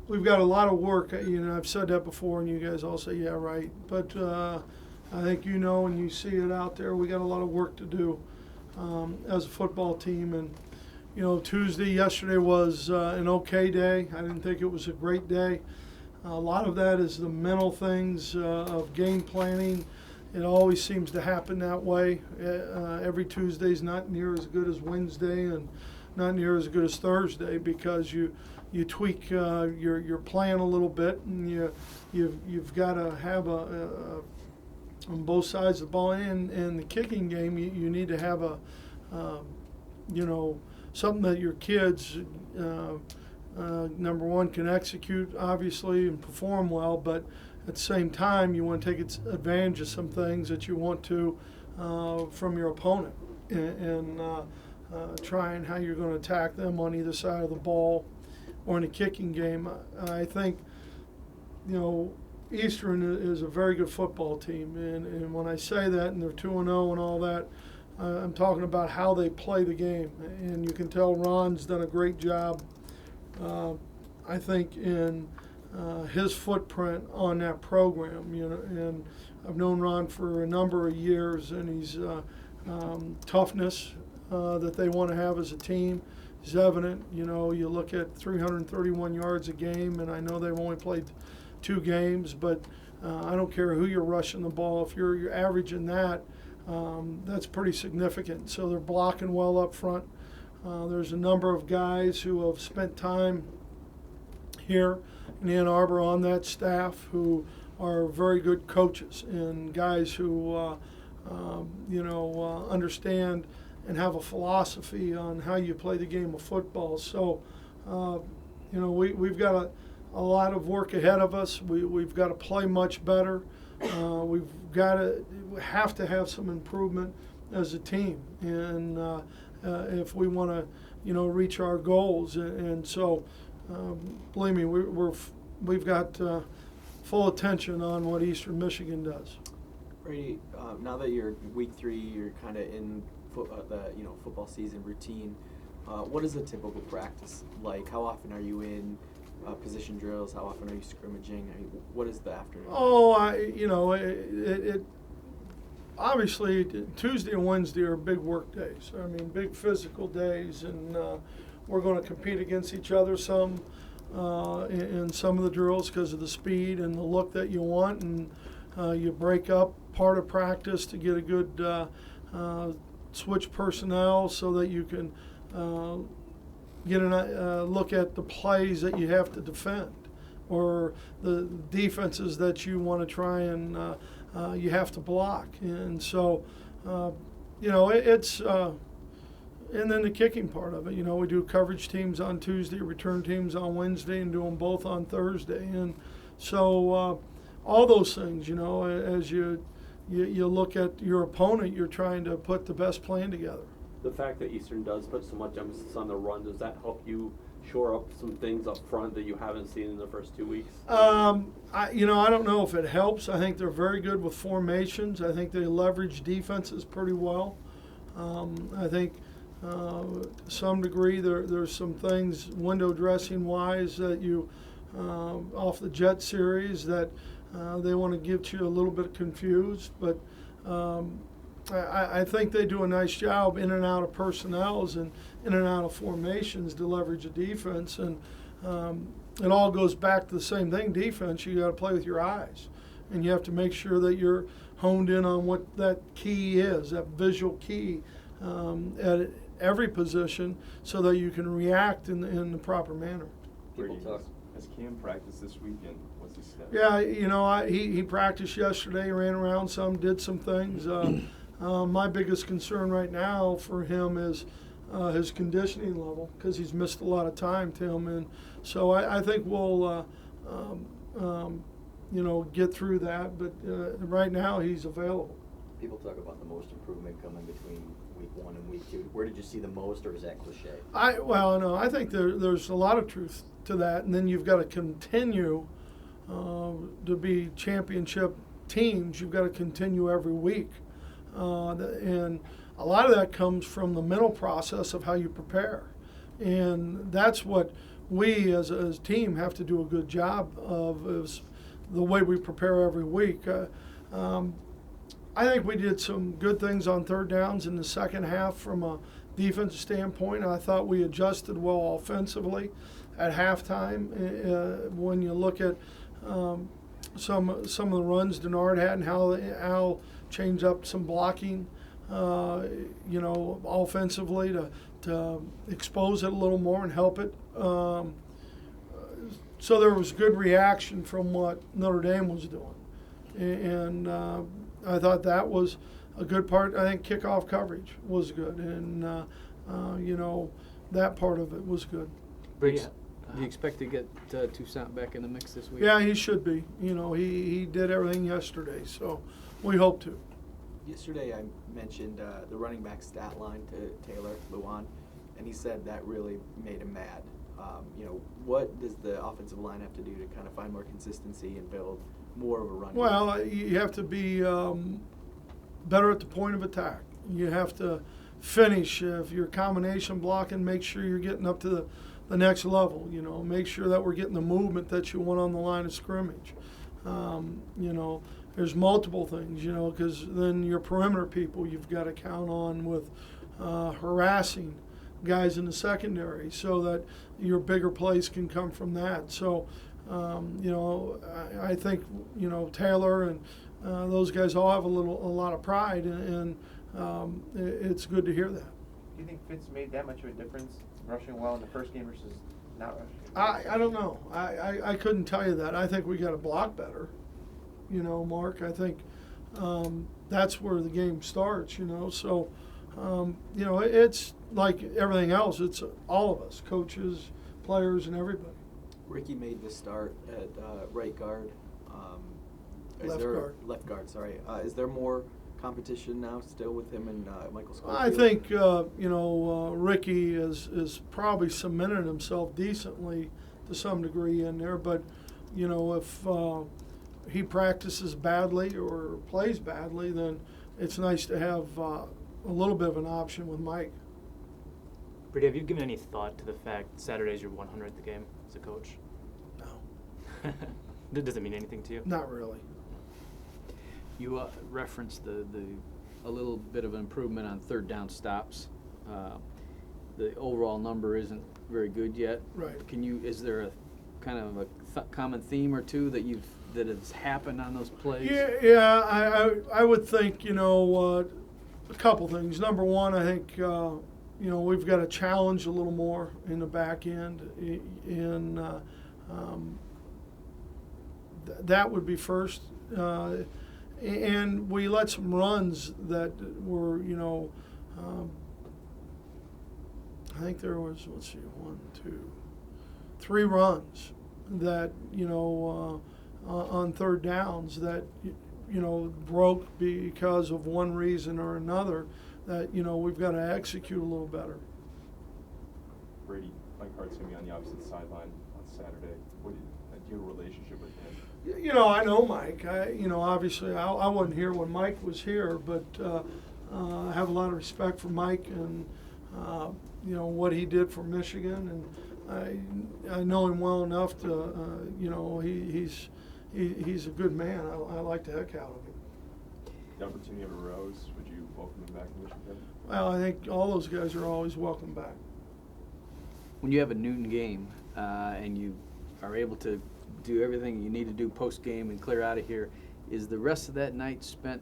we've got a lot of work. I've said that before, and you guys all say, yeah, right. But I think and you see it out there. We got a lot of work to do as a football team. And yesterday was an okay day. I didn't think it was a great day. A lot of that is the mental things of game planning. It always seems to happen that way. Every Tuesday's not near as good as Wednesday, and not near as good as Thursday, because you tweak your plan a little bit, and you've got to have on both sides of the ball. And the kicking game, you need to have something that your kids number one can execute, obviously, and perform well, but at the same time you want to take advantage of some things that you want to from your opponent, and trying how you're going to attack them on either side of the ball or in a kicking game. I think Eastern is a very good football team, and when I say that, and they're 2-0 and all that, I'm talking about how they play the game, and you can tell Ron's done a great job, I think, in his footprint on that program. And I've known Ron for a number of years, and he's toughness that they want to have as a team is evident. You look at 331 yards a game, and I know they've only played 2 games, but I don't care who you're rushing the ball. If you're averaging that, that's pretty significant. So they're blocking well up front. There's a number of guys who have spent time here in Ann Arbor on that staff who are very good coaches, and guys who understand and have a philosophy on how you play the game of football. So we've got a lot of work ahead of us. We've got to play much better. We have to have some improvement as a team, and if we want to reach our goals. And so believe me, we've got full attention on what Eastern Michigan does. Brady, now that you're week 3, you're kind of in the football season routine. What is a typical practice like? How often are you in position drills? How often are you scrimmaging? I mean, what is the afternoon? It obviously Tuesday and Wednesday are big work days. I mean, big physical days, and we're going to compete against each other some in some of the drills because of the speed and the look that you want, and you break up part of practice to get a good switch personnel so that you can get a look at the plays that you have to defend, or the defenses that you want to try and you have to block. And so, it's and then the kicking part of it. We do coverage teams on Tuesday, return teams on Wednesday, and do them both on Thursday. And so all those things, as you look at your opponent, you're trying to put the best plan together. The fact that Eastern does put so much emphasis on the run, does that help you shore up some things up front that you haven't seen in the first 2 weeks? I don't know if it helps. I think they're very good with formations. I think they leverage defenses pretty well. I think to some degree there's some things window dressing wise that you off the Jet series that they want to get you a little bit confused, but I think they do a nice job in and out of personnels and in and out of formations to leverage a defense. And it all goes back to the same thing. Defense, you got to play with your eyes, and you have to make sure that you're honed in on what that key is, that visual key at every position, so that you can react in the proper manner. Brady, has Cam practiced this weekend? What's his step? Yeah, he practiced yesterday, ran around some, did some things. My biggest concern right now for him is his conditioning level, because he's missed a lot of time, Tim. And so I think we'll, get through that. But right now he's available. People talk about the most improvement coming between week 1 and week 2. Where did you see the most, or is that cliche? I think there's a lot of truth to that. And then you've got to continue to be championship teams. You've got to continue every week. And a lot of that comes from the mental process of how you prepare. And that's what we as a team have to do a good job of is the way we prepare every week. I think we did some good things on third downs in the second half from a defensive standpoint. I thought we adjusted well offensively at halftime. When you look at some of the runs Denard had and how Al changed up some blocking, offensively to expose it a little more and help it. So there was good reaction from what Notre Dame was doing. And I thought that was a good part. I think kickoff coverage was good. And, that part of it was good. Brady, do you expect to get Toussaint back in the mix this week? Yeah, he should be. He did everything yesterday, so we hope to. Yesterday I mentioned the running back stat line to Taylor Lewan, and he said that really made him mad. What does the offensive line have to do to kind of find more consistency and build more of a run? Well, you have to be better at the point of attack. You have to finish. If you're combination blocking, make sure you're getting up to the next level. Make sure that we're getting the movement that you want on the line of scrimmage. There's multiple things, because then your perimeter people you've got to count on with harassing guys in the secondary so that your bigger plays can come from that. So, I think, Taylor and those guys all have a lot of pride, and it's good to hear that. Do you think Fitz made that much of a difference rushing well in the first game versus not rushing? I don't know. I couldn't tell you that. I think we got to block better. Mark, I think that's where the game starts, So, it's like everything else. It's all of us, coaches, players, and everybody. Ricky made the start at right guard. Left guard, sorry. Is there more competition now still with him and Michael Schofield? I think, Ricky is probably cemented himself decently to some degree in there. But, if he practices badly or plays badly, then it's nice to have a little bit of an option with Mike. Brady, have you given any thought to the fact Saturday's your 100th game as a coach? No, Does it mean anything to you? not really. You referenced a little bit of an improvement on third down stops. The overall number isn't very good yet. Right. Is there a kind of a common theme or two that has happened on those plays? Yeah. I would think a couple things. Number one, I think we've got to challenge a little more in the back end. That would be first. And we let some runs that were, I think there was, 3 runs that, on third downs that, broke because of one reason or another that, we've got to execute a little better. Brady, Mike Hart's going to be on the opposite sideline on Saturday. Do you have a relationship with him? I know Mike. Obviously I wasn't here when Mike was here, but I have a lot of respect for Mike and, what he did for Michigan. And I know him well enough to, he's a good man. I like the heck out of him. The opportunity ever arose, would you welcome him back to Michigan? Well, I think all those guys are always welcome back. When you have a noon game and you are able to do everything you need to do post-game and clear out of here, is the rest of that night spent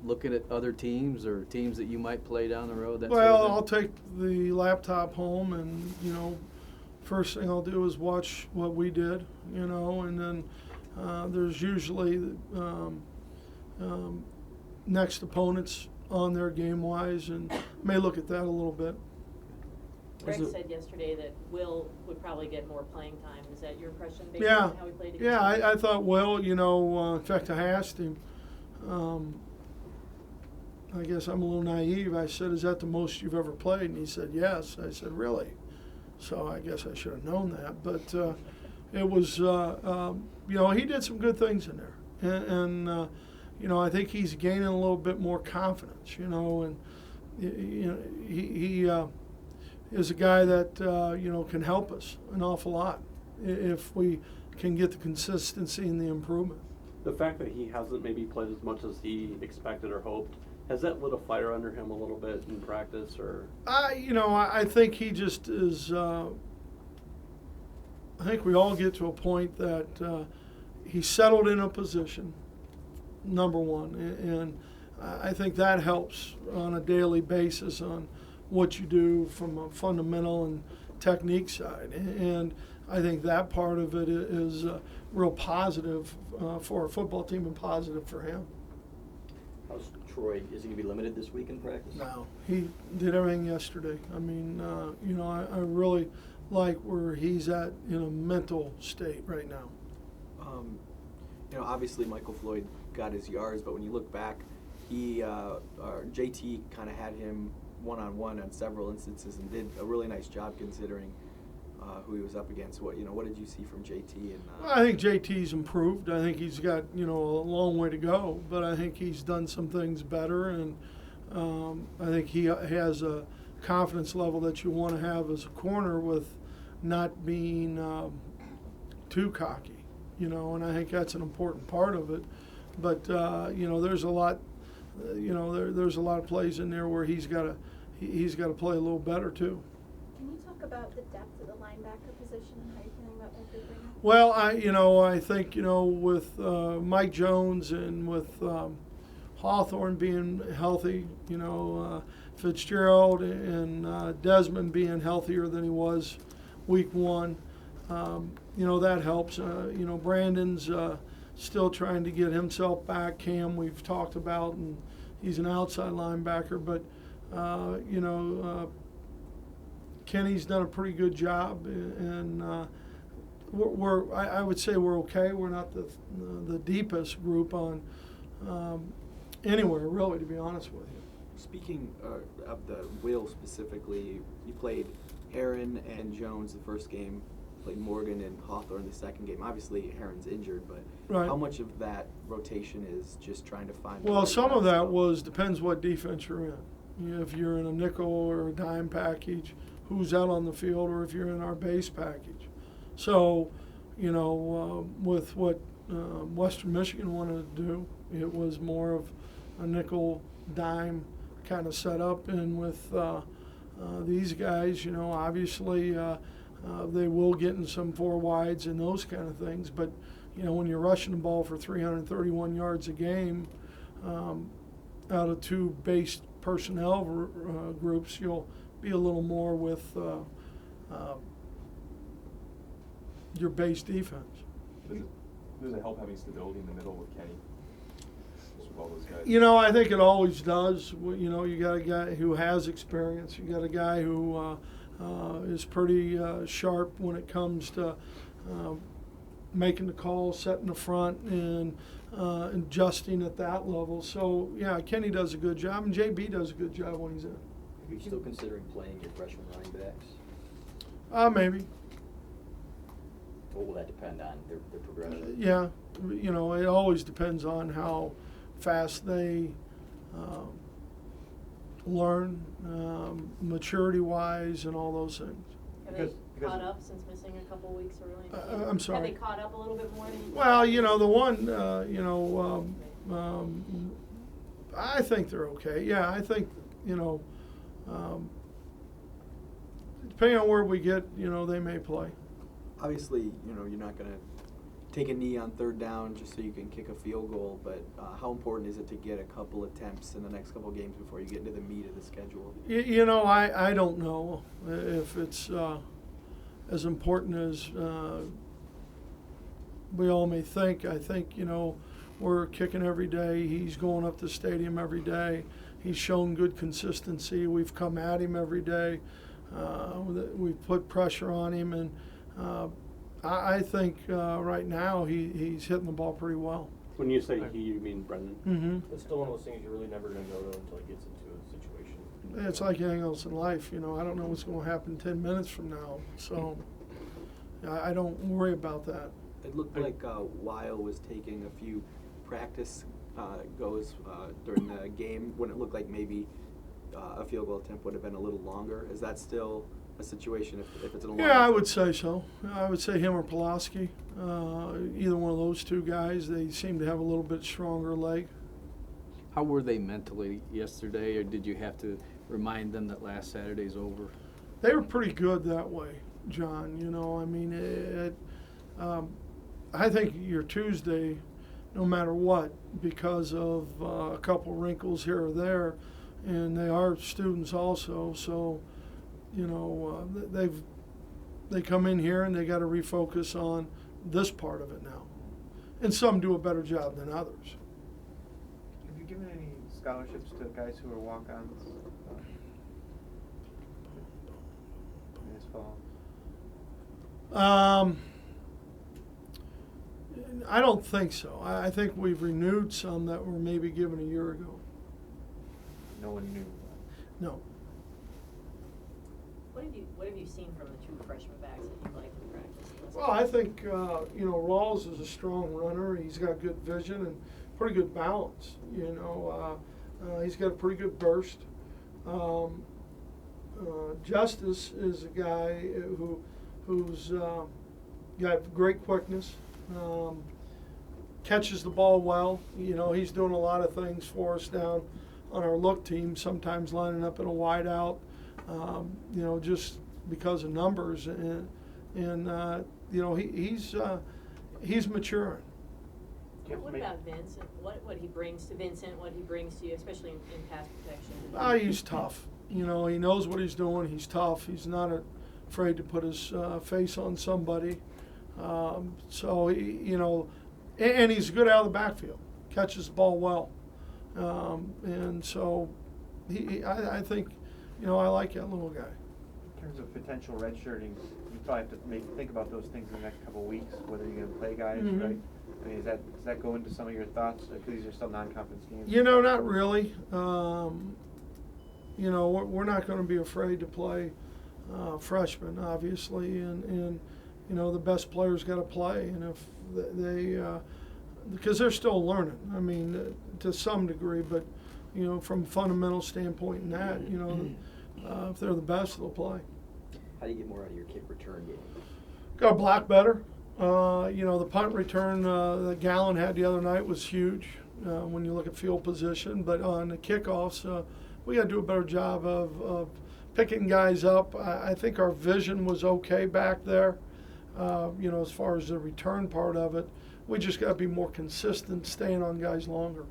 looking at other teams or teams that you might play down the road? I'll take the laptop home and, first thing I'll do is watch what we did, and then there's usually next opponents on there game-wise, and may look at that a little bit. Greg said yesterday that Will would probably get more playing time. Is that your impression based Yeah, on how he played against yeah. you? I thought Will, in fact, I asked him. I guess I'm a little naive. I said, "Is that the most you've ever played?" And he said, "Yes." I said, "Really?" So I guess I should have known that. But it was, he did some good things in there, and I think he's gaining a little bit more confidence. And he is a guy that can help us an awful lot if we can get the consistency and the improvement. The fact that he hasn't maybe played as much as he expected or hoped, has that lit a fire under him a little bit in practice, or? I think he just is. I think we all get to a point that he's settled in a position, number one, and I think that helps on a daily basis on what you do from a fundamental and technique side. And I think that part of it is real positive for our football team and positive for him. How's Troy? Is he going to be limited this week in practice? No, he did everything yesterday. I mean, I really like where he's at in a mental state right now. Obviously Michael Floyd got his yards, but when you look back, JT kind of had him one-on-one on several instances and did a really nice job considering who he was up against. What did you see from JT? Well, I think JT's improved. I think he's got a long way to go, but I think he's done some things better, and I think he has a confidence level that you want to have as a corner with not being too cocky, and I think that's an important part of it. But there's a lot, there's a lot of plays in there where he's got to play a little better too. Can you talk about the depth of the linebacker position and how you're feeling about what they're bringing? Well, I think with Mike Jones and with Hawthorne being healthy, Fitzgerald and Desmond being healthier than he was week one, that helps. Brandon's still trying to get himself back. Cam, we've talked about, and he's an outside linebacker, but Kenny's done a pretty good job, and I would say we're okay. We're not the deepest group on anywhere, really, to be honest with you. Speaking of the Will specifically, you played Heron and Jones the first game, played Morgan and Hawthorne the second game. Obviously, Heron's injured, but right. How much of that rotation is just trying to find? Well, some of that depends what defense you're in. If you're in a nickel or a dime package, who's out on the field, or if you're in our base package. So, with what Western Michigan wanted to do, it was more of a nickel dime kind of setup, and with these guys, obviously they will get in some four wides and those kind of things, but when you're rushing the ball for 331 yards a game out of two base personnel groups, you'll be a little more with your base defense. Does it help having stability in the middle with Kenny? Just with all those guys? I think it always does. You got a guy who has experience. You got a guy who is pretty sharp when it comes to making the call, setting the front, and adjusting at that level. So, yeah, Kenny does a good job, and JB does a good job when he's in. Are you still considering playing your freshman running backs? Maybe. What will that depend on, their progression? Yeah, it always depends on how fast they learn, maturity-wise, and all those things. Have they caught up since missing a couple weeks early? I'm sorry. Have they caught up a little bit more than you Well, thought? the one, I think they're okay. Yeah, I think, depending on where we get, they may play. Obviously, you're not going to take a knee on third down just so you can kick a field goal, but how important is it to get a couple attempts in the next couple of games before you get into the meat of the schedule? I don't know if it's as important as we all may think. I think, we're kicking every day. He's going up to the stadium every day. He's shown good consistency. We've come at him every day. We've put pressure on him, and I think right now he's hitting the ball pretty well. When you say he, you mean Brendan? Mm-hmm. It's still one of those things you're really never going to know until it gets into a situation. It's like anything else in life. I don't know what's going to happen 10 minutes from now, so I don't worry about that. It looked like Weil was taking a few practice goes during the game when it looked like maybe a field goal attempt would have been a little longer. Is that still a situation if it's an Yeah, I would say so. I would say him or Pulaski. Either one of those two guys. They seem to have a little bit stronger leg. How were they mentally yesterday, or did you have to remind them that last Saturday's over? They were pretty good that way, John. You know, I mean, I think your Tuesday, no matter what, because of a couple wrinkles here or there, and they are students also. So, you know, they come in here and they got to refocus on this part of it now, and some do a better job than others. Have you given any scholarships to guys who are walk-ons this fall? I don't think so. I think we've renewed some that were maybe given a year ago. No one knew. No. What have you seen from the two freshman backs that you like in practice? Well, I think, you know, Rawls is a strong runner. He's got good vision and pretty good balance. You know, he's got a pretty good burst. Justice is a guy who's got great quickness, catches the ball well. You know, he's doing a lot of things for us down on our look team, sometimes lining up in a wide out, you know, just because of numbers. And you know, he's maturing. What about Vincent? What he brings to Vincent, what he brings to you, especially in pass protection? He's tough. You know, he knows what he's doing. He's tough. He's not afraid to put his face on somebody. So, you know, and he's good out of the backfield. Catches the ball well. And so I think, you know, I like that little guy. In terms of potential redshirting, you probably have to think about those things in the next couple of weeks, whether you're going to play guys, Mhm. right? I mean, does that go into some of your thoughts? Because these are still non-conference games. You know, not really. You know, we're not going to be afraid to play freshmen, obviously, and you know, the best players got to play, and if they because they're still learning. I mean, to some degree, but you know, from a fundamental standpoint, in that, you know, if they're the best, they'll play. How do you get more out of your kick return game? Got to block better. You know, the punt return that Gallen had the other night was huge when you look at field position. But on the kickoffs, we got to do a better job of picking guys up. I think our vision was okay back there. You know, as far as the return part of it, we just got to be more consistent, staying on guys longer.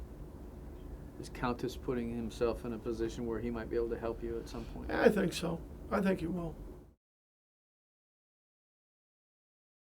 Is Countess putting himself in a position where he might be able to help you at some point? I think so. I think he will.